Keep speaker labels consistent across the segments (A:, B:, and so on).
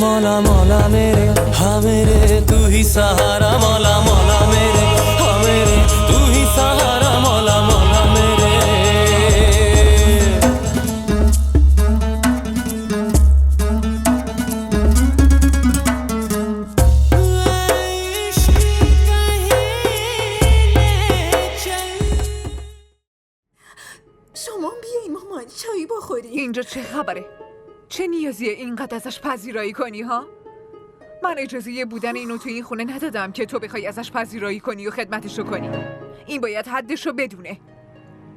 A: मौला मौला मेरे हाँ मेरे तू ही सहारा मौला मौला मेरे हाँ मेरे तू ही सहारा मौला मौला मेरे
B: شما بیاین مامان چایی بخوریم.
C: اینجا چه خبره؟ چه نیازیه اینقدر ازش پذیرایی کنی ها؟ من اجازه بودن اینو تو این خونه ندادم که تو بخوای ازش پذیرایی کنی و خدمتشو کنی. این باید حدشو بدونه.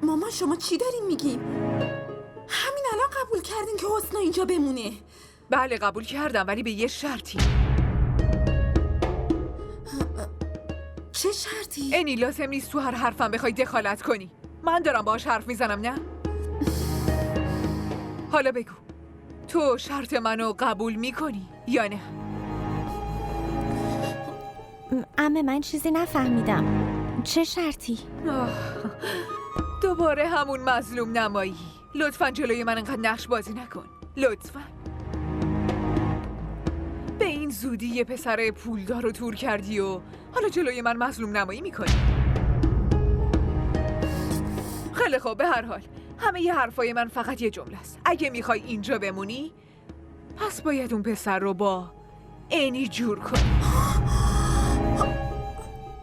B: مامان شما چی دارین میگین؟ همین الان قبول کردین که حسنا اینجا بمونه.
C: بله قبول کردم ولی به یه شرطی.
B: چه شرطی؟
C: اینی لازم نیست تو هر حرفم بخوای دخالت کنی. من دارم باهاش حرف میزنم نه؟ حالا بگو تو شرط منو قبول میکنی یا نه؟
D: عمه من چیزی نفهمیدم. چه شرطی؟
C: دوباره همون مظلوم نمایی. لطفاً جلوی من انقدر نقش بازی نکن. لطفاً. به این زودی یه پسر پولدار رو تور کردی و حالا جلوی من مظلوم نمایی میکنی. خیلی خوب به هر حال همه ی حرفای من فقط یه جمله است. اگه میخوای اینجا بمونی پس باید اون پسر رو با اینی جور کنی.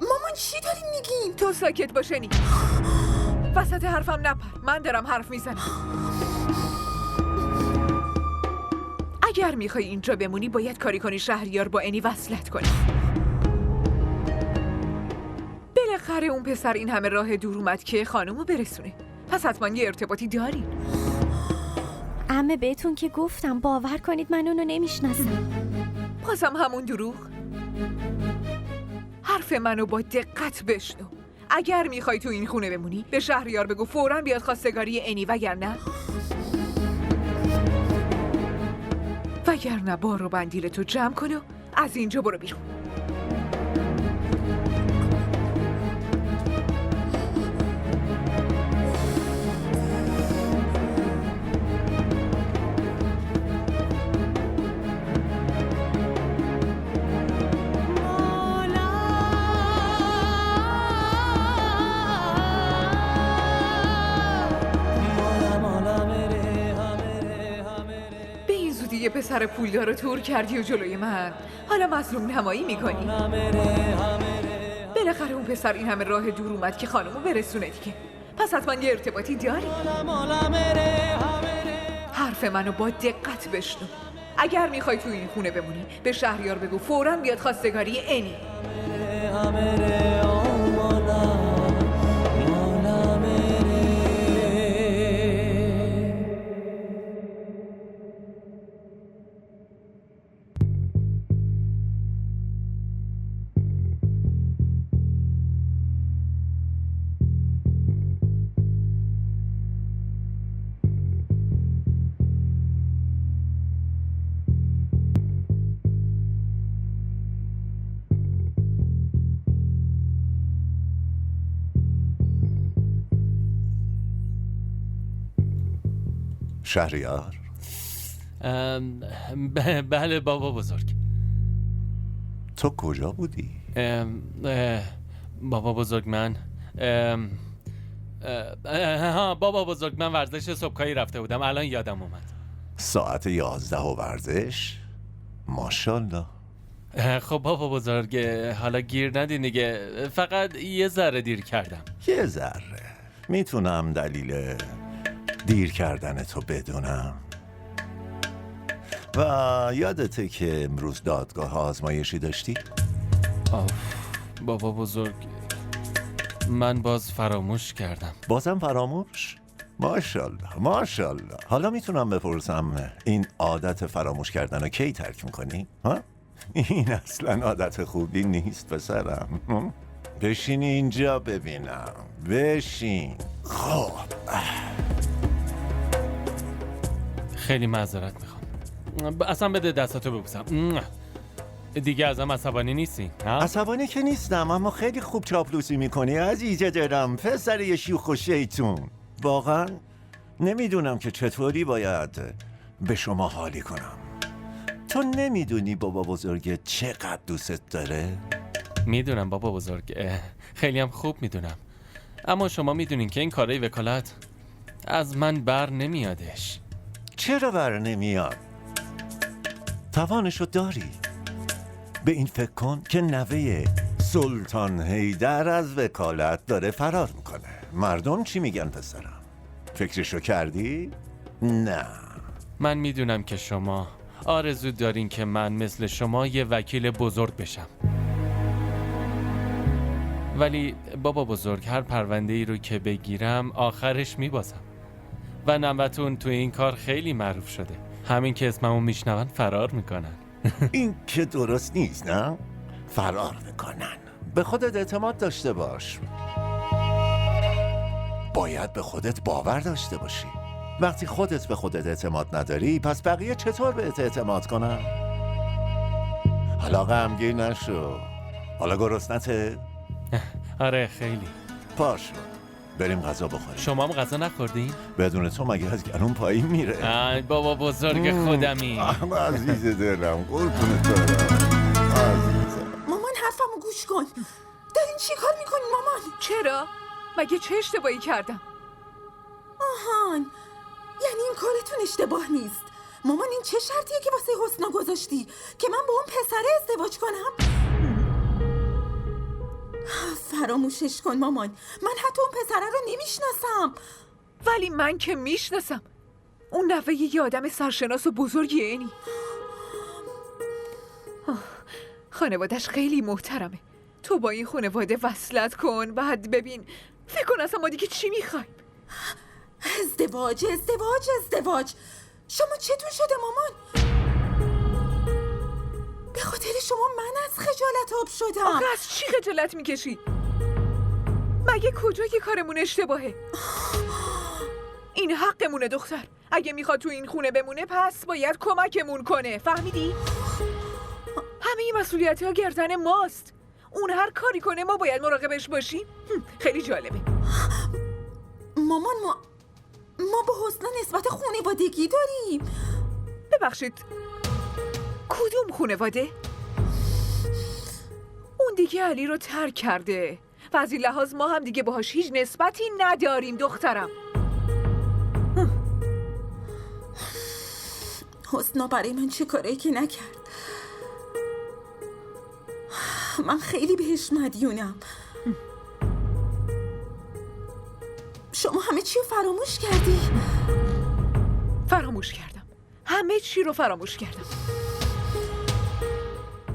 B: مامان چی دارین میگین؟
C: تو ساکت باشنی. وسط حرفم نپر. من دارم حرف میزنم. اگر میخوای اینجا بمونی باید کاری کنی شهریار با اینی وصلت کنی. بالاخره اون پسر این همه راه دور اومد که خانومو برسونه. پس حتما یه ارتباطی دارین.
D: عمه بهتون که گفتم باور کنید من اونو نمیشناسم.
C: بازم همون دروغ؟ حرف منو با دقت بشنو. اگر میخوای تو این خونه بمونی به شهریار بگو فوراً بیاد خواستگاری اینی وگرنه بار و بندیل تو جمع کن و از اینجا برو بیرون. یه پسر پولدار رو تور کردی و جلوی من حالا مظلوم نمایی میکنی. بالاخره اون پسر این همه راه دور اومد که خانمو برسونه دیگه. پس حتما یه ارتباطی داری. حرف منو با دقت بشنو. اگر میخوای تو این خونه بمونی به شهریار بگو فوراً بیاد خواستگاری اینی.
E: شهریار؟
F: بله بابا بزرگ.
E: تو کجا بودی؟
F: بابا بزرگ من بابا بزرگ من ورزش صبحگاهی رفته بودم. الان یادم اومد.
E: ساعت 11 و ورزش؟ ماشاءالله.
F: خب بابا بزرگ حالا گیر ندین دیگه. فقط یه ذره دیر کردم.
E: یه ذره؟ میتونم دلیل دیر کردن تو بدونم؟ و یادته که امروز دادگاه آزمایشی داشتی؟
F: بابا بزرگ من باز فراموش کردم.
E: بازم فراموش؟ ماشاءالله ماشاءالله. حالا میتونم بپرسم این عادت فراموش کردن رو کی ترک میکنی؟ ها؟ این اصلا عادت خوبی نیست پسرم. بشین اینجا ببینم. بشین. خب
F: خیلی معذرت میخوام. اصلا بده دستاتو ببوسم. دیگه ازم عصبانی نیستی؟
E: عصبانی که نیستم، اما خیلی خوب چاپلوسی میکنی عزیز دلم، پسر یه شوخ و شیطون. واقعا نمیدونم که چطوری باید به شما حالی کنم. تو نمیدونی بابا بزرگت چقدر دوست داره؟
F: میدونم بابا بزرگ، خیلی هم خوب میدونم. اما شما میدونین که این کارهای وکالت از من بر نمیادش.
E: چرا بر نمیاد؟ توانشو داری. به این فکر کن که نوه سلطان حیدر از وکالت داره فرار میکنه. مردم چی میگن پسرم؟ فکرشو کردی؟ نه.
F: من میدونم که شما آرزو دارین که من مثل شما یه وکیل بزرگ بشم. ولی بابا بزرگ، هر پرونده ای رو که بگیرم آخرش میبازم و نوه‌تون تو این کار خیلی معروف شده. همین که اسممو میشنون فرار میکنن.
E: این که درست نیست، نه؟ فرار میکنن. به خودت اعتماد داشته باش. باید به خودت باور داشته باشی. وقتی خودت به خودت اعتماد نداری، پس بقیه چطور بهت اعتماد کنن؟ حالا غمگین نشو. حالا گرسنته؟
F: آره خیلی.
E: پاشو بریم غذا بخوریم.
F: شما هم غذا نخوردین؟
E: بدون تو مگه از گلوم پایین میره؟
F: ای بابا بزرگ خودمی.
E: عزیز دلم، قربونت برم عزیزم.
B: مامان حرفمو گوش کن. دارین چی کار میکنین مامان؟
C: چرا؟ مگه چه اشتباهی کردم؟
B: آهان، یعنی این کارتون اشتباه نیست. مامان این چه شرطیه که واسه حسنا گذاشتی که من با اون پسره ازدواج کنم؟ فراموشش کن مامان. من حتی اون پسره رو نمیشناسم.
C: ولی من که میشناسم. اون نوه یه آدم سرشناس و بزرگیه. اینی خانوادش خیلی محترمه. تو با این خانواده وصلت کن، بعد ببین فکر کن اصلا ما دیگه چی میخوایم.
B: ازدواج ازدواج ازدواج. شما چطور شده مامان؟ به خاطر شما من از خجالت آب شدم.
C: آخه از چی خجالت میکشی؟ مگه کجای کارمون اشتباهه؟ این حقمونه دختر. اگه میخواد تو این خونه بمونه پس باید کمکمون کنه. فهمیدی؟ همه این مسئولیت ها گردن ماست. اون هر کاری کنه ما باید مراقبش باشیم. خیلی جالبه.
B: مامان ما با حسنا نسبت خانوادگی داریم.
C: ببخشید کدوم خانواده؟ اون دیگه علی رو ترک کرده و از این لحاظ ما هم دیگه باهاش هیچ نسبتی نداریم دخترم.
B: حسنا برای من چه کاری که نکرد. من خیلی بهش مدیونم. شما همه چی رو فراموش کردی.
C: فراموش کردم. همه چی رو فراموش کردم.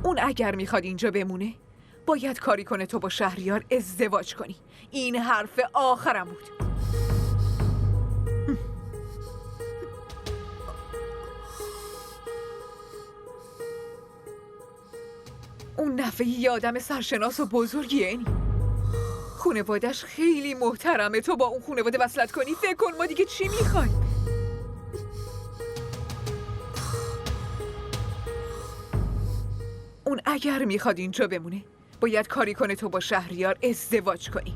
C: اون اگر میخواد اینجا بمونه باید کاری کنه تو با شهریار ازدواج کنی. این حرف آخرم بود. اون نفعی یه آدم سرشناس و بزرگیه. اینی خونوادش خیلی محترمه. تو با اون خونواده وصلت کنی فکر کن ما دیگه چی میخوایم. اون اگر میخواد اینجا بمونه باید کاری کنه تو با شهریار ازدواج کنی.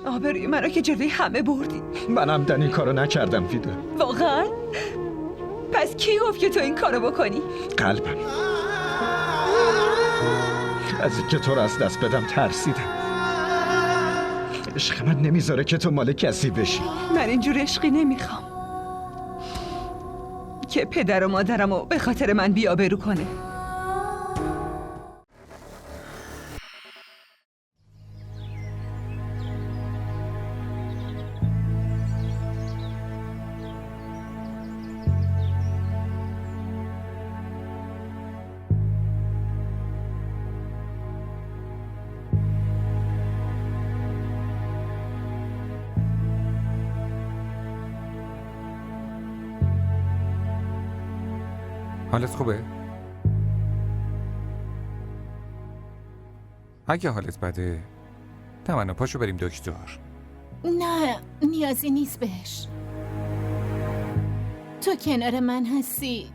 C: آبروی منو که جلوی همه بردی.
G: منم این کارو نکردم فیده.
H: واقعا؟ پس کی گفت که تو این کارو بکنی؟
G: قلبم از اینکه تو رو از دست بدم ترسیدم. عشق من نمیذاره که تو مال کسی بشی.
H: من اینجور عشقی نمیخوام که پدر و مادرمو به خاطر من بی‌آبرو کنه.
I: حالت خوبه؟ اگه حالت بده تمنا پاشو بریم دکتر.
J: نه نیازی نیست بهش. تو کنار من هستی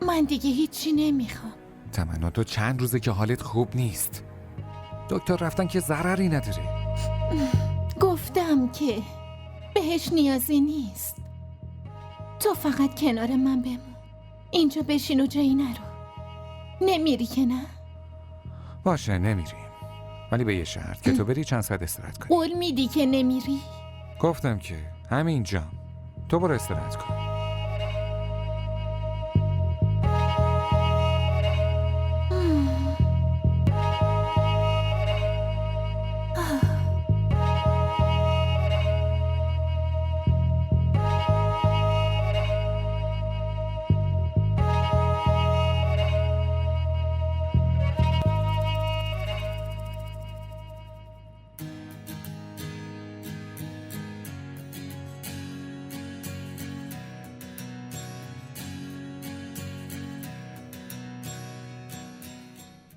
J: من دیگه هیچی نمیخوام.
I: تمنا تو چند روزه که حالت خوب نیست. دکتر رفتن که ضرری نداره.
J: گفتم که بهش نیازی نیست. تو فقط کنار من بمون. اینجا بشین و جایی نرو. نمیری که نه؟
I: باشه نمیریم، ولی به یه شرط که تو بری چند ساعت استراحت کنی.
J: قول میدی که نمیری؟
I: گفتم که همینجام، تو برو استراحت کن.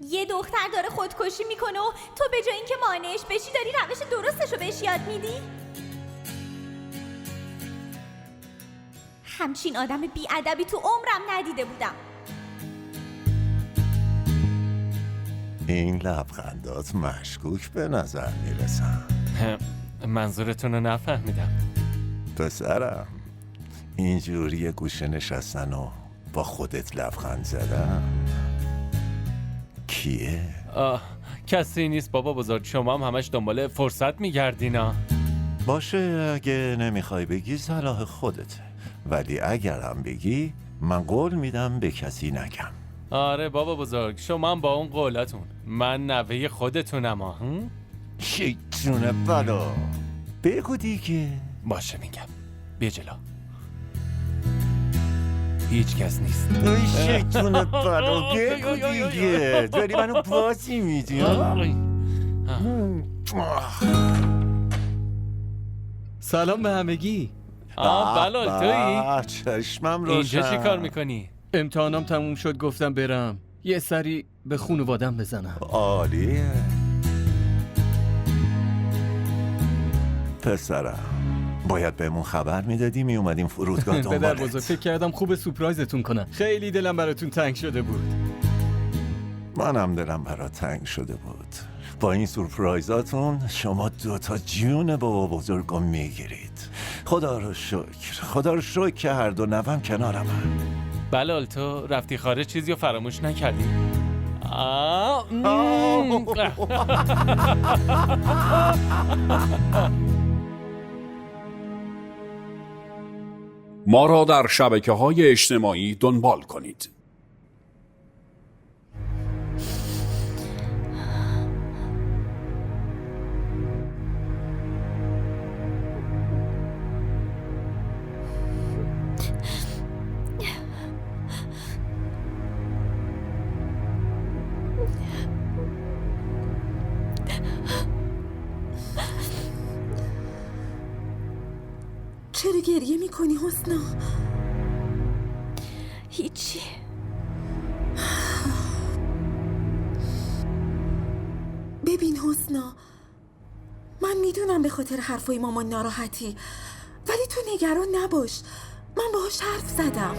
D: یه دختر داره خودکشی میکنه و تو به جای اینکه مانعش بشی داری روش درستشو بهش یاد میدی؟ همچین آدم بی‌ادبی تو عمرم ندیده بودم.
E: این لبخندات مشکوک به نظر میرسن.
F: منظورتون رو نفهمیدم.
E: پسرم، اینجوری گوشه نشستن و با خودت لبخند زدن کیه؟
F: کسی نیست بابا بزرگ، شما هم همش دنبال فرصت میگردینا.
E: باشه، اگه نمیخوای بگی صلاح خودته، ولی اگرم بگی من قول میدم به کسی نگم.
F: آره بابا بزرگ، شما هم با اون قولتون. من نوه خودتونم ها.
E: شیطونه بلا، بگو دیگه.
F: باشه میگم، بیا جلو. هیچ کس نیست.
E: ای شیطونه بلا، بگو دیگه. داری منو بازی میدی.
A: سلام به همگی.
F: بلال تویی؟
E: چشمم روشن.
F: اینجا چی کار میکنی؟
A: امتحانم تموم شد، گفتم برم یه سری به خانوادم بزنم.
E: عالیه پسرم، باید بهمون خبر میدادی می اومدیم فرودگاه
A: پدر
E: دنبالت.
A: بزرگ، فکر کردم خوب سورپرایزتون کنم. خیلی دلم براتون تنگ شده بود.
E: منم دلم برات تنگ شده بود. با این سورپرایزاتون شما دوتا جون بابا بزرگو میگیرید. خدا رو شکر که هر دو نوم کنارم.
F: بلال تو رفتی خارج، چیزی رو فراموش نکردی؟
K: ما را در شبکه‌های اجتماعی دنبال کنید.
B: چرا گریه میکنی حسنا؟
D: هیچی.
B: ببین حسنا، من میدونم به خاطر حرفای مامان ناراحتی، ولی تو نگران نباش. من باهاش حرف زدم.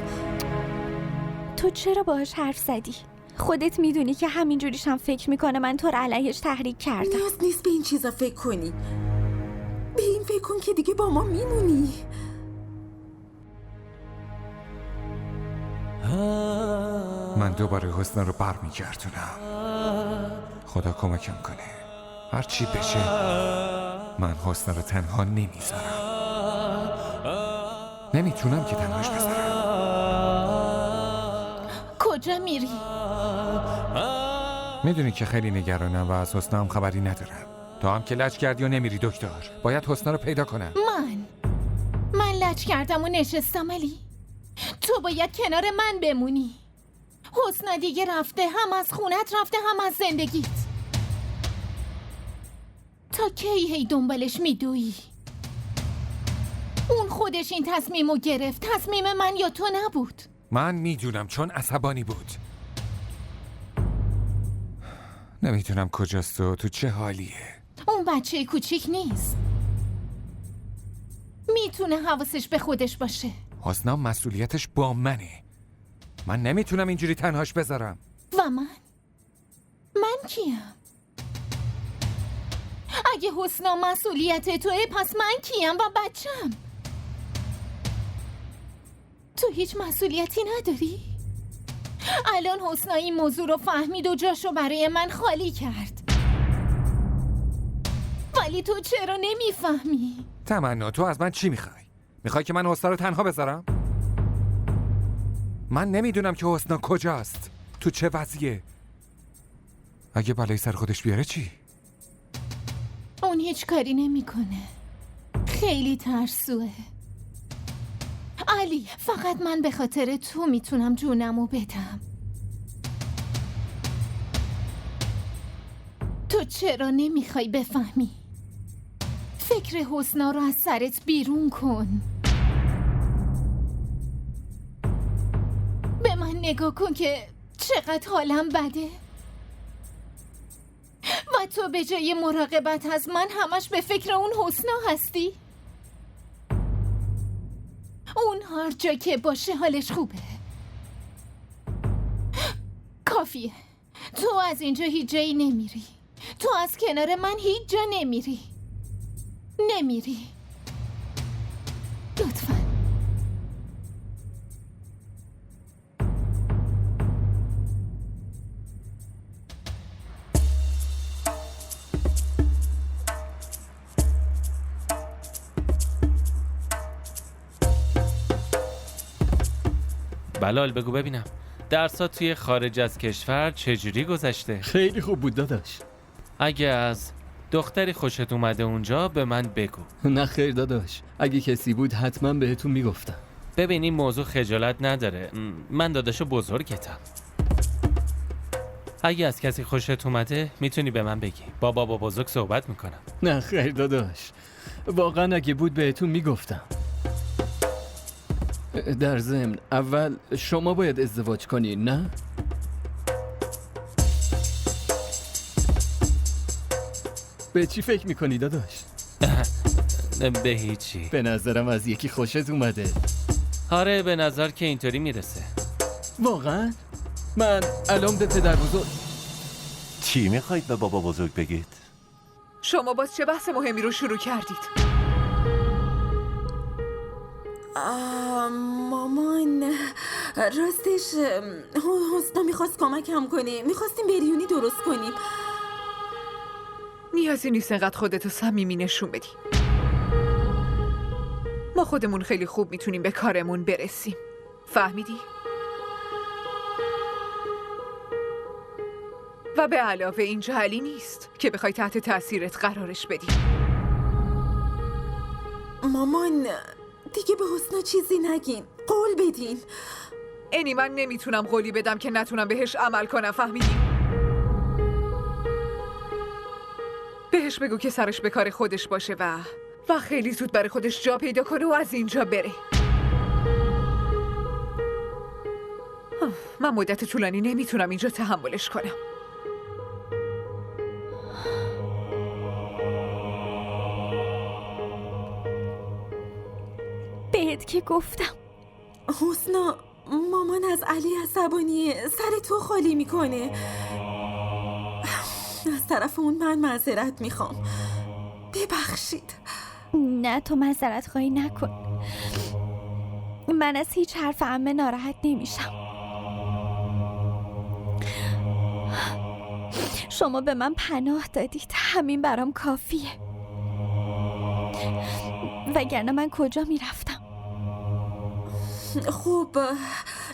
D: تو چرا باهاش حرف زدی؟ خودت میدونی که همینجوریش هم فکر میکنه من تو رو علیهش تحریک کردم.
B: نیاز نیست به این چیزا فکر کنی. به این فکر کن که دیگه با ما میمونی.
I: من دوباره حسنا رو برمیگردونم. خدا کمکم کنه. هر چی بشه من حسنا رو تنها نمیذارم. نمیتونم که تنهاش بذارم.
J: کجا میری؟
I: میدونی که خیلی نگرانم و از حسنا هم خبری ندارم. تو هم که لج کردی و نمیری دکتر. باید حسنا رو پیدا کنم.
J: من لج کردم و نشستم. علی تو باید کنار من بمونی. حسنا دیگه رفته، هم از خونت رفته هم از زندگیت. تا کی هی دنبالش میدویی؟ اون خودش این تصمیمو گرفت. تصمیم من یا تو نبود.
I: من میدونم، چون عصبانی بود. نمیدونم کجاست و تو چه حالیه.
J: اون بچه کوچیک نیست. میتونه حواسش به خودش باشه.
I: حسنا مسئولیتش با منه. من نمیتونم اینجوری تنهاش بذارم.
J: و من کیم؟ اگه حسنا مسئولیت توه پس من کیم و بچم؟ تو هیچ مسئولیتی نداری؟ الان حسنا این موضوع رو فهمید و جاشو برای من خالی کرد، ولی تو چرا نمیفهمی؟
I: تمنا تو از من چی میخوای؟ میخوای که من حسنا رو تنها بذارم؟ من نمیدونم که حسنا کجاست، تو چه وضعیه. اگه بلای سر خودش بیاره چی؟
J: اون هیچ کاری نمیکنه، خیلی ترسوه. علی فقط من به خاطر تو میتونم جونمو بدم. تو چرا نمیخوای بفهمی؟ فکر حسنا رو از سرت بیرون کن. به من نگاه کن که چقدر حالم بده و تو به جای مراقبت از من همش به فکر اون حسنا هستی. اون هر جا که باشه حالش خوبه. کافیه. تو از اینجا هیچ جایی نمیری. تو از کنار من هیچ جا نمیری. لطفاً.
F: بلال بگو ببینم درسات توی خارج از کشور چجوری گذشته؟
L: خیلی خوب بود داداش.
F: اگه از دختری خوشت اومده اونجا به من بگو.
L: نه خیر داداش، اگه کسی بود حتما بهتون میگفتم.
F: ببین این موضوع خجالت نداره، من داداش بزرگتم. اگه از کسی خوشت اومده میتونی به من بگی، با بابا بزرگ صحبت میکنم.
L: نه خیر داداش، واقعا اگه بود بهتون میگفتم. در ضمن اول شما باید ازدواج کنین، نه؟ به چی فکر میکنی داداش؟
F: به هیچی.
L: به نظرم از یکی خوشت اومده.
F: آره به نظر که اینطوری میرسه.
L: واقعا؟ من الان به پدر بزرگ.
E: چی میخواید به بابا بزرگ بگید؟
C: شما باز چه بحث مهمی رو شروع کردید؟
B: مامان راستش حسنا میخواست کمکم کنه. میخواستیم بریونی درست کنیم.
C: نیازی نیست انقدر خودتو صمیمی نشون بدی. ما خودمون خیلی خوب میتونیم به کارمون برسیم. فهمیدی؟ و به علاوه این جهلی نیست که بخوای تحت تأثیرت قرارش بدی.
B: مامان دیگه به حسنا چیزی نگین، قول بدین.
C: اینی من نمیتونم قولی بدم که نتونم بهش عمل کنم، فهمیدی؟ بهش بگو که سرش به کار خودش باشه و خیلی زود برای خودش جا پیدا کنه و از اینجا بره. من مدت طولانی نمیتونم اینجا تحملش کنم.
D: بهت که گفتم.
B: حسنا مامان از علی عصبانیه، سر تو خالی میکنه. از طرف اون من معذرت میخوام، ببخشید.
D: نه تو معذرت خواهی نکن. من از هیچ حرف عمه ناراحت نمیشم. شما به من پناه دادید، همین برام کافیه. وگرنه من کجا میرفتم؟
B: خب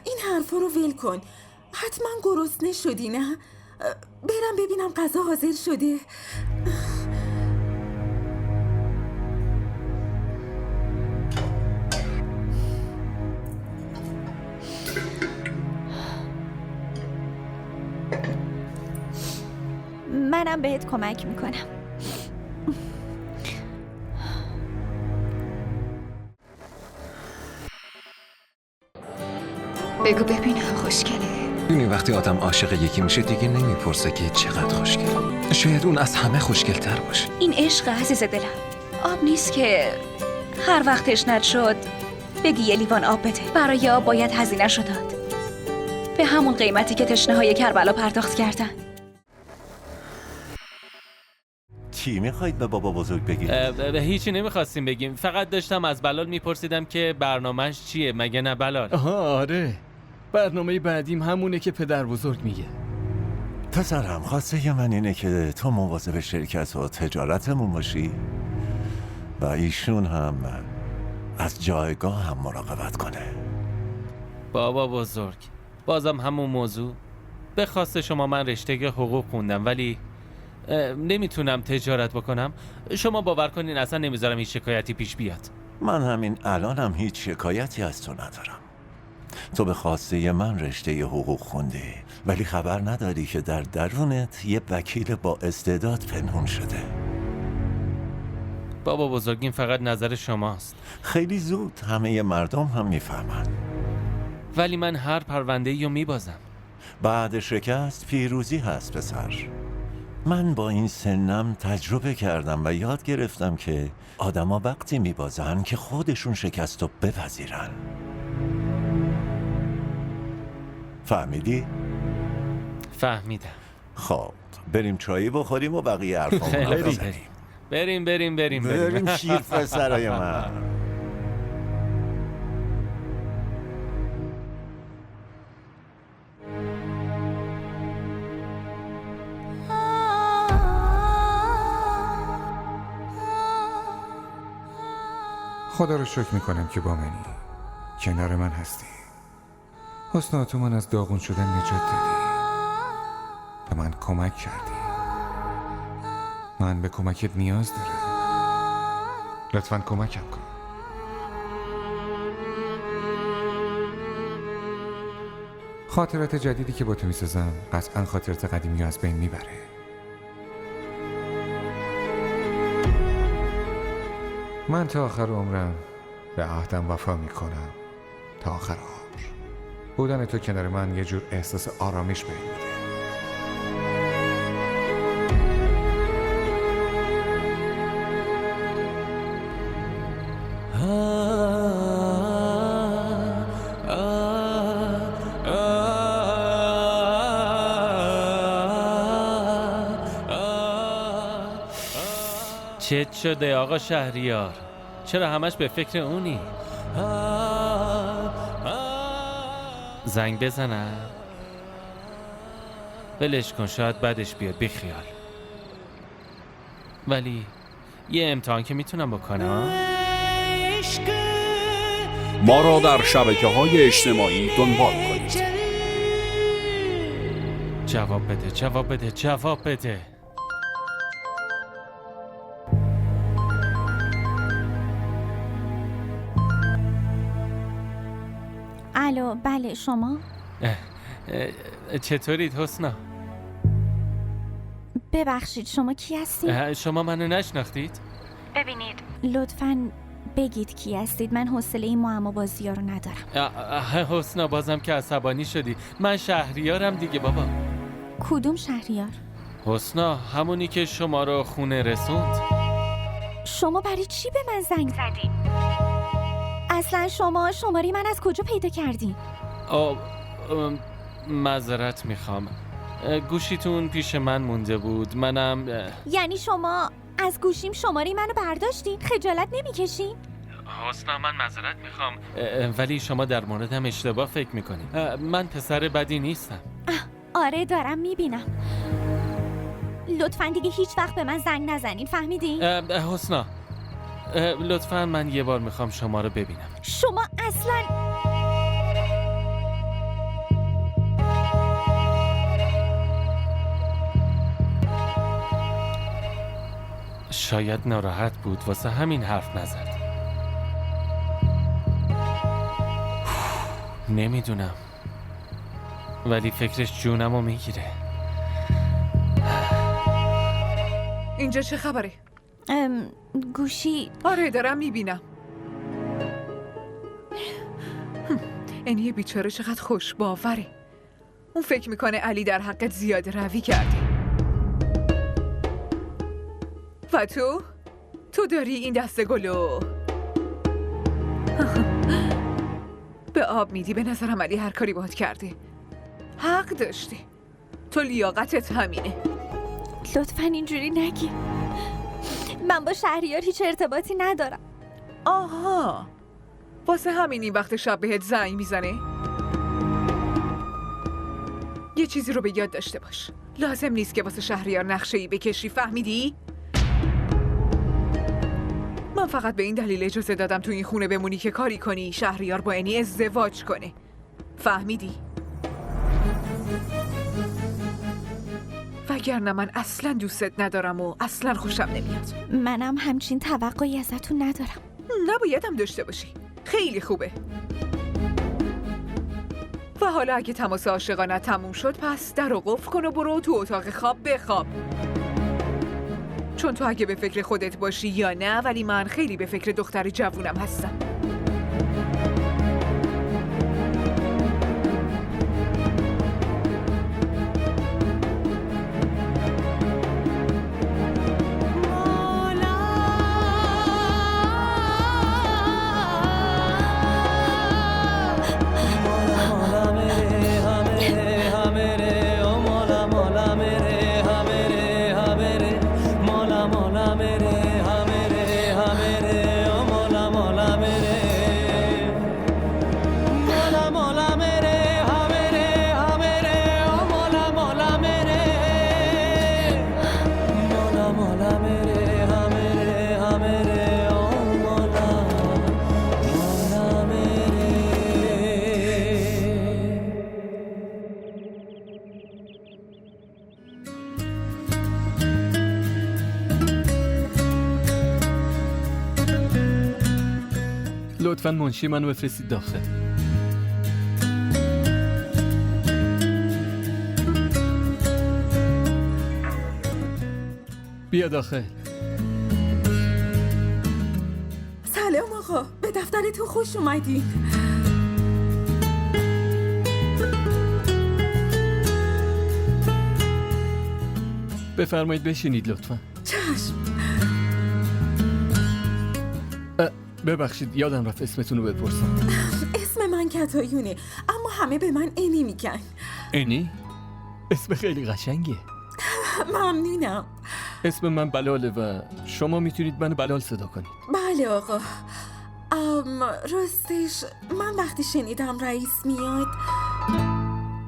B: این حرفا رو ول کن. حتما گرسنه شدی نه؟ برم ببینم غذا حاضر شده.
D: منم بهت کمک میکنم.
H: بگو ببینم خوشگله.
I: ببینی وقتی آدم عاشق یکی میشه دیگه نمیپرسه که چقدر خوشگله. شاید اون از همه خوشگل‌تر باشه.
H: این عشق عزیز دلم، آب نیست که هر وقت تشنت شد بگی یه لیوان آب بده. برای آب باید هزینه‌شو داد، به همون قیمتی که تشنه‌های کربلا پرداخت کردن.
E: چی میخواید به بابا بزرگ بگید؟
F: هیچی نمیخواستیم بگیم، فقط داشتم از بلال میپرسیدم که برنامهش چیه، مگه نه بلال؟
L: آره، برنامه بعدیم همونه که پدر بزرگ میگه.
E: پسرم، خواسته من اینه که تو مواظب شرکت و تجارتمون باشی و ایشون هم از جایگاه هم مراقبت کنه.
F: بابا بزرگ، بازم همون موضوع. به خواست شما من رشته حقوق خوندم ولی نمیتونم تجارت بکنم. شما باور کنین اصلا نمیذارم هیچ شکایتی پیش بیاد.
E: من همین الانم هیچ شکایتی از تو ندارم. تو به خواسته من رشته حقوق خوندی ولی خبر نداری که در درونت یه وکیل با استعداد پنهون شده.
F: بابا بزرگ، این فقط نظر شماست.
E: خیلی زود همه مردم هم میفهمن.
F: ولی من هر پرونده‌ای رو میبازم.
E: بعد شکست پیروزی هست پسر. من با این سنم تجربه کردم و یاد گرفتم که آدما وقتی میبازن که خودشون شکست رو بپذیرن. فهمیدی؟
F: فهمیدم.
E: خب بریم چایی بخوریم و بقیه حرفامون رو بزنیم. بریم شیر پسرای من.
I: خدا رو شکر میکنم که با منی، کنار من هستی. حسنا، تو من از داغون شدن نجات دادی، به من کمک کردی. من به کمکت نیاز دارم، لطفاً کمکم کن. خاطرات جدیدی که با تو میسازم قطعاً خاطرات قدیمی از بین میبره. من تا آخر عمرم به عهدم وفا میکنم، تا آخر عمر. بودن تو کنار من یه جور احساس آرامش بهم میده.
F: چت شده آقا شهریار؟ چرا همش به فکر اونی؟ زنگ بزنم؟ ولش کن، شاید بعدش بیاد، بیخیال. ولی یه امتحان که میتونم بکنم.
K: ما را در شبکه‌های اجتماعی دنبال کنید.
F: جواب بده، جواب بده، جواب بده.
D: الو، بله شما؟
F: چطورید حسنا؟
D: ببخشید شما کی هستید؟
F: شما منو نشناختید؟
D: ببینید لطفاً بگید کی هستید، من حوصله این معما بازی ها رو ندارم.
F: حسنا بازم که عصبانی شدی. من شهریارم دیگه بابا.
D: کدوم شهریار؟
F: حسنا، همونی که شما رو خونه رسوند.
D: شما برای چی به من زنگ زدین؟ اصلا شما شماره من از کجا پیدا کردین؟
F: معذرت میخوام، گوشیتون پیش من مونده بود. منم
D: یعنی شما از گوشیم شماره منو برداشتین؟ خجالت نمیکشین؟
F: حسنا من معذرت میخوام، ولی شما در موردم اشتباه فکر میکنید. من پسر بدی نیستم.
D: آره دارم میبینم. لطفاً دیگه هیچ وقت به من زنگ نزنین، فهمیدین؟
F: حسنا لطفاً من یه بار میخوام شما رو ببینم.
D: شما اصلاً
F: شاید ناراحت بود واسه همین حرف نزد. نمیدونم، ولی فکرش جونمو میگیره.
C: اینجا چه خبره؟
D: گوشی.
C: آره دارم میبینم. این یه بیچاره چقدر خوش باوره. اون فکر میکنه علی در حقت زیاده روی کرده. و تو داری این دسته گلو به آب میدی. به نظرم علی هر کاری باهات کرده حق داشتی. تو لیاقتت همینه.
D: لطفاً اینجوری نگی. من با شهریار هیچ ارتباطی ندارم.
C: آها، واسه همین این وقت شب بهت زنگ میزنه؟ یه چیزی رو به یاد داشته باش، لازم نیست که واسه شهریار نقشه‌ای بکشی، فهمیدی؟ من فقط به این دلیل اجازه دادم تو این خونه بمونی که کاری کنی شهریار با انی ازدواج کنه، فهمیدی؟ وگرنه من اصلا دوستت ندارم و اصلا خوشم نمیاد.
D: منم همچین توقعی ازتون ندارم.
C: نبایدم داشته باشی. خیلی خوبه. و حالا اگه تماس عاشقانه تموم شد پس در رو قفل کن و برو تو اتاق خواب بخواب. چون تو اگه به فکر خودت باشی یا نه، ولی من خیلی به فکر دختر جوونم هستم.
L: لطفاً منشی منو بفرستید داخل. بیا داخل.
B: سلام آقا، به دفترتون خوش اومدین.
L: بفرمایید بشینید لطفاً.
B: چشم.
L: ببخشید یادم رفت اسمتون رو بپرسم.
B: اسم من کتایونه، اما همه به من انی میگن.
L: انی؟ اسم خیلی قشنگه.
B: ممنونم.
L: اسم من بلاله و شما میتونید منو بلال صدا کنید.
B: بله آقا. راستش من وقتی شنیدم رئیس میاد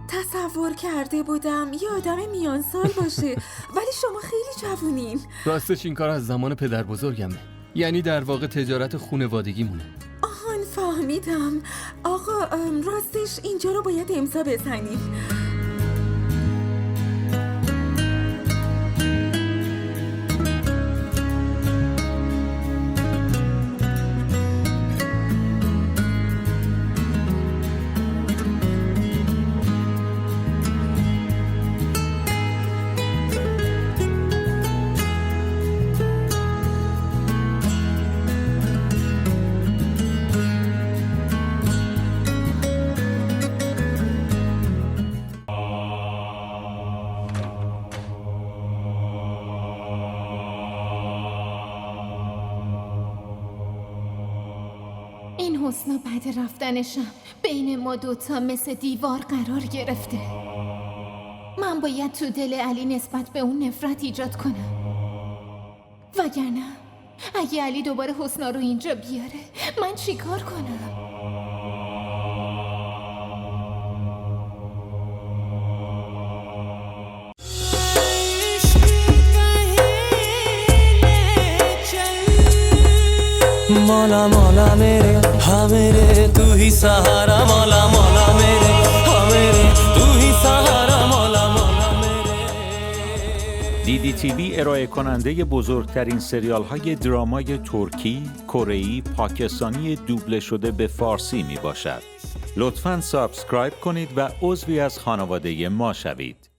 B: تصور کرده بودم یه آدم میان سال باشه، ولی شما خیلی جوونین.
L: راستش این کار از زمان پدر بزرگمه، یعنی در واقع تجارت خانوادگی مونه.
B: آهان فهمیدم. آقا راستش اینجا رو باید امضا بزنیم.
J: این حسنا بعد رفتنشم بین ما دوتا مثل دیوار قرار گرفته. من باید تو دل علی نسبت به اون نفرت ایجاد کنم، وگرنه اگه علی دوباره حسنا رو اینجا بیاره من چی کار کنم؟
A: मौला मौला मेरे हाँ मेरे तू ही सहारा मौला मौला मेरे हाँ मेरे तू ही सहारा मौला मौला मेरे.
M: DDTV ارائه کننده بزرگترین سریال های درامای ترکی، کره‌ای، پاکستانی دوبله شده به فارسی می باشد. لطفاً سابسکرایب کنید و عضوی از خانواده ما شوید.